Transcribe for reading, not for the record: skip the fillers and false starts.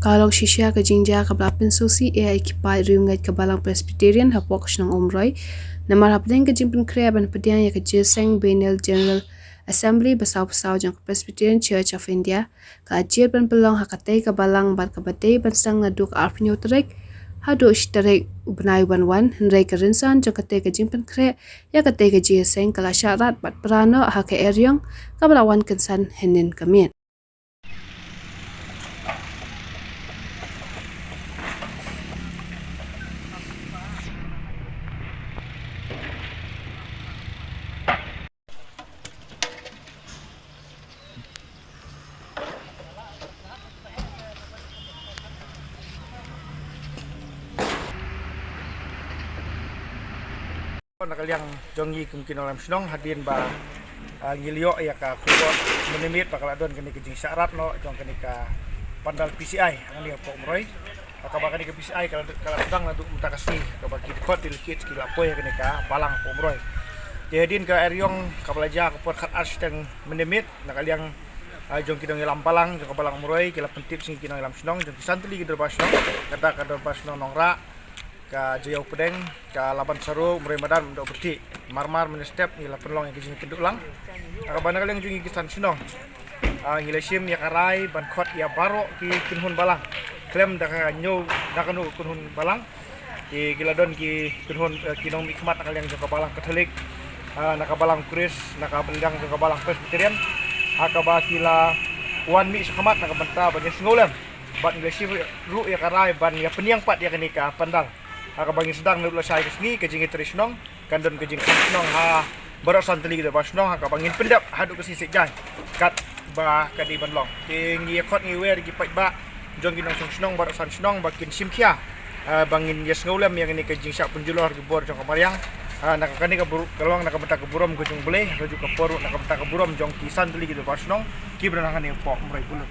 Kalong shisha ke jingja ke belapin susi kipai riungai ke balang Presbyterian hapok senang umroy. Namar hapdeng ke jimpen kreab dan pediang ya ke jeseng Benel General Assembly besau-besau jang ke Presbyterian Church of India. Ke ajir ban pelong hakatai ke balang ban ke badai ban sang ngaduk arpinyo terik. Hadu ishtarik benai ban henrai ke rinsan jang katai ke jimpen kreab ya katai ke jeseng ke la syarat bat perano hake eryong ke belawan kensan henin kemien. Nakaliang jongi kemungkin orang senong hadirin ba ngilio ya ka kubot menimit bakal adon kini kejing syarat no jong kini ka pandal PCI angani apa umroy ka bakal ke PCI kalau sedang nadu mutakasi ka bagi kot dilkit kila poy kini ka balang apa umroy jadin ka eryong ka belajar ka pot khat ashteng menimit nakaliang jong kidong ilam balang jong ka balang umroy kila pentip sing kidong ilam senong jong santli gider basnong kata ka basnong nongra ka jayau pedeng ka laban saru murai madan mendok berti marmar menestep ni lapan long yang kijing keduk lang ka bana kaleng jungi kisan sunong ngilesim ya karai ban khot ya baro ki kunhun balang klem da ka nyu da kanu kunhun balang ki giladon ki kunhun kinong mikmat kaleng ka balang katolik naka balang kris naka bendang ka balang presbyterian ka ba kila wan mi sakamat naka banta bagi singolem ban ngilesim ru ya karai ban ya peniang pat ya kenika pandal bagi sedang nulul saya kesini kejing trisnong kandon kejing trisnong berasan teli kita basnong bangin pendap hadu kesi sejai kat ba kadi banlong tinggi kot ni wer gi pai ba jong ginong snong barasan snong bakin simkia bangin yes ngulem yang ini kejing syak penjulur gebor jong kamariang nak kani ka kalong nak beta keburom kejung boleh baju ka poru nak beta keburom jong kisan teli kita basnong ki berangan ni pok murai bulut